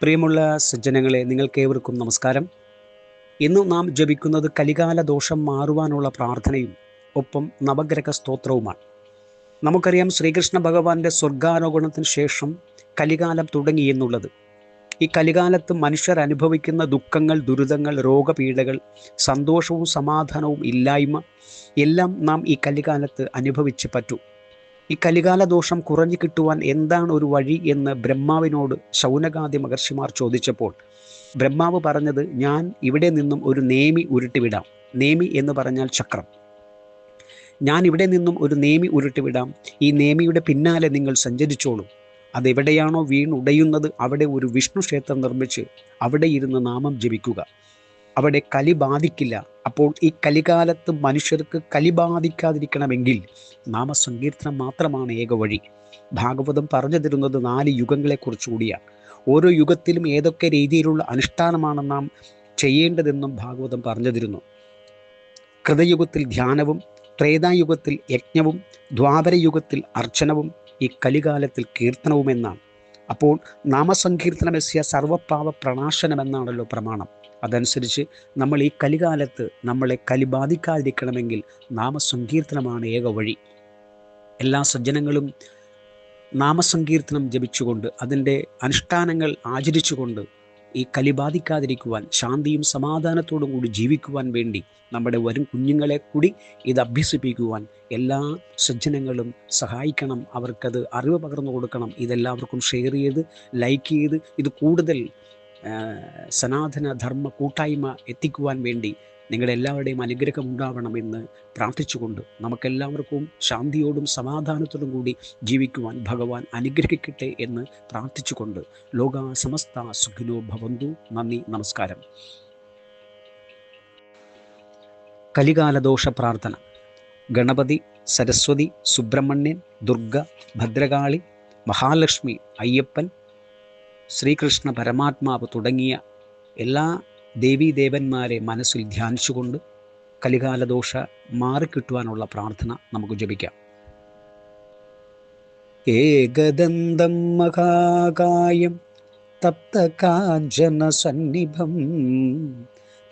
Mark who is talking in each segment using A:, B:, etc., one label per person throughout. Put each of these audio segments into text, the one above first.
A: പ്രിയമുള്ള സജ്ജനങ്ങളെ, നിങ്ങൾക്കേവർക്കും നമസ്കാരം. ഇന്ന് നാം ജപിക്കുന്നത് കലികാല ദോഷം മാറുവാനുള്ള പ്രാർത്ഥനയും ഒപ്പം നവഗ്രഹ സ്തോത്രവുമാണ്. നമുക്കറിയാം, ശ്രീകൃഷ്ണ ഭഗവാന്റെ സ്വർഗാരോഹണത്തിന് ശേഷം കലികാലം തുടങ്ങി എന്നുള്ളത്. ഈ കലികാലത്ത് മനുഷ്യർ അനുഭവിക്കുന്ന ദുഃഖങ്ങൾ, ദുരിതങ്ങൾ, രോഗപീഠകൾ, സന്തോഷവും സമാധാനവും ഇല്ലായ്മ എല്ലാം നാം ഈ കലികാലത്ത് അനുഭവിച്ച് പറ്റൂ. ഈ കലികാല ദോഷം കുറഞ്ഞു കിട്ടുവാൻ എന്താണ് ഒരു വഴി എന്ന് ബ്രഹ്മാവിനോട് ശൗനകാദി മഹർഷിമാർ ചോദിച്ചപ്പോൾ ബ്രഹ്മാവ് പറഞ്ഞത്, ഞാൻ ഇവിടെ നിന്നും ഒരു നേമി ഉരുട്ടിവിടാം. നേമി എന്ന് പറഞ്ഞാൽ ചക്രം. ഞാൻ ഇവിടെ നിന്നും ഒരു നേമി ഉരുട്ടിവിടാം. ഈ നേമിയുടെ പിന്നാലെ നിങ്ങൾ സഞ്ചരിച്ചോളൂ. അതെവിടെയാണോ വീണുടയുന്നത് അവിടെ ഒരു വിഷ്ണു ക്ഷേത്രം നിർമ്മിച്ച് അവിടെ ഇരുന്ന് നാമം ജപിക്കുക. അവിടെ കലി ബാധിക്കില്ല. അപ്പോൾ ഈ കലികാലത്ത് മനുഷ്യർക്ക് കലി ബാധിക്കാതിരിക്കണമെങ്കിൽ നാമസങ്കീർത്തനം മാത്രമാണ് ഏക വഴി. ഭാഗവതം പറഞ്ഞു തരുന്നത് 4 യുഗങ്ങളെക്കുറിച്ച് കൂടിയാണ്. ഓരോ യുഗത്തിലും ഏതൊക്കെ രീതിയിലുള്ള അനുഷ്ഠാനമാണ് നാം ചെയ്യേണ്ടതെന്നും ഭാഗവതം പറഞ്ഞു തരുന്നു. കൃതയുഗത്തിൽ ധ്യാനവും, ത്രേതായുഗത്തിൽ യജ്ഞവും, ദ്വാപരയുഗത്തിൽ അർച്ചനവും, ഈ കലികാലത്തിൽ കീർത്തനവുമെന്നാണ്. അപ്പോൾ നാമസങ്കീർത്തനമസ്യ സർവപാപ പ്രണാശനമെന്നാണല്ലോ പ്രമാണം. അതനുസരിച്ച് നമ്മൾ ഈ കലികാലത്ത് നമ്മളെ കലി ബാധിക്കാതിരിക്കണമെങ്കിൽ നാമസങ്കീർത്തനമാണ് ഏക വഴി. എല്ലാ സജ്ജനങ്ങളും നാമസങ്കീർത്തനം ജപിച്ചുകൊണ്ട് അതിൻ്റെ അനുഷ്ഠാനങ്ങൾ ആചരിച്ചുകൊണ്ട് ഈ കലി ബാധിക്കാതിരിക്കുവാൻ, ശാന്തിയും സമാധാനത്തോടും കൂടി ജീവിക്കുവാൻ വേണ്ടി നമ്മുടെ വരും കുഞ്ഞുങ്ങളെ കൂടി ഇത് അഭ്യസിപ്പിക്കുവാൻ എല്ലാ സജ്ജനങ്ങളും സഹായിക്കണം. അവർക്കത് അറിവ് പകർന്നു കൊടുക്കണം. ഇതെല്ലാവർക്കും ഷെയർ ചെയ്ത്, ലൈക്ക് ചെയ്ത്, ഇത് കൂടുതൽ സനാതന ധർമ്മ കൂട്ടായ്മ എത്തിക്കുവാൻ വേണ്ടി നിങ്ങളുടെ എല്ലാവരുടെയും അനുഗ്രഹം ഉണ്ടാവണമെന്ന് പ്രാർത്ഥിച്ചുകൊണ്ട് നമുക്കെല്ലാവർക്കും ശാന്തിയോടും സമാധാനത്തോടും കൂടി ജീവിക്കുവാൻ ഭഗവാൻ അനുഗ്രഹിക്കട്ടെ എന്ന് പ്രാർത്ഥിച്ചുകൊണ്ട് ലോക സമസ്ത സുഖിനോ ഭവന്തു. നന്ദി, നമസ്കാരം. കലികാലദോഷ പ്രാർത്ഥന. ഗണപതി, സരസ്വതി, സുബ്രഹ്മണ്യൻ, ദുർഗ, ഭദ്രകാളി, മഹാലക്ഷ്മി, അയ്യപ്പൻ, ശ്രീകൃഷ്ണ പരമാത്മാവ് തുടങ്ങിയ എല്ലാ ദേവീദേവന്മാരെ മനസ്സിൽ ധ്യാനിച്ചുകൊണ്ട് കലികാലദോഷ മാറിക്കിട്ടുവാനുള്ള പ്രാർത്ഥന നമുക്ക് ജപിക്കാം. ഏകദന്തം മഹാകായം തപ്തകാഞ്ചന സന്നിഭം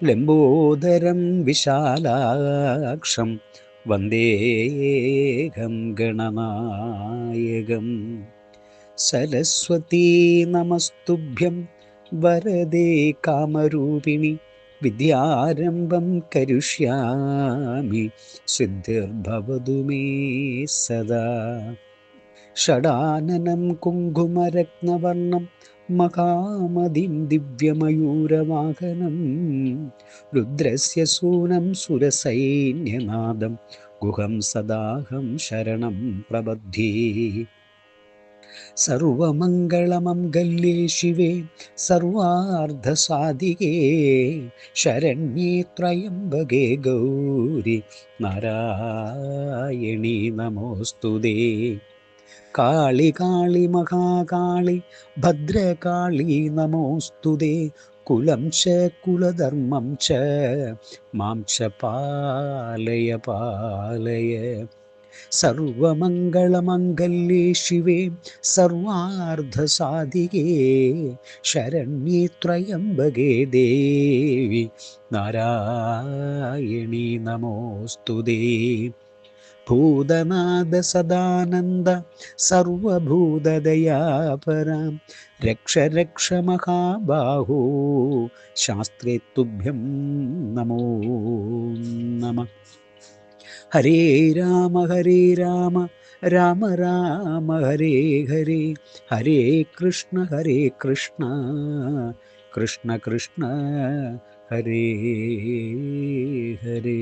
A: ലംബോദരം വിശാലാക്ഷം വന്ദേഹം ഗണനായകം. സരസ്വതീ നമസ്തുഭ്യം വരദേ കാമരൂപിണി വിദ്യാരംഭം കരിഷ്യാമി സിദ്ധിർഭവതു മേ സദാ. ഷടാനനം കുങ്കുമരത്നവർണം മഹാമതിം ദിവ്യമയൂരവാഹനം രുദ്രസ്യ സൂനം സുരസൈന്യനാദം ഗുഹം സദാഹം ശരണം പ്രപദ്ധ്യേ. സർവമംഗളമംഗല്യേ ശിവേ സർവാർദ്ധസാധികേ ശരണ്യേ ത്രയംബകേ ഗൗരി നാരായണീ നമോസ്തുതേ. കാളി കാളി മഹാകാളി ഭദ്രകാളി നമോസ്തുതേ. കുലം ച കുലധർമ്മം ച മാം ച പാലയ പാലയ. സർവമംഗളമംഗല്യേ ശിവേ സർവാർദ്ധസാധികേ ശരണ്യേ ത്രയംബകേ ദേവി നാരായണീ നമോസ്തുതേ. ഭൂതനാഥ സദാനന്ദ സർവഭൂതദയാപരാം രക്ഷ രക്ഷ മഹാബാഹോ ശാസ്ത്രേ തുഭ്യം നമോ നമഃ. ഹരേ രാമ രാമ രാമ ഹരേ ഹരേ, ഹരേ കൃഷ്ണ കൃഷ്ണ കൃഷ്ണ ഹരേ ഹരേ.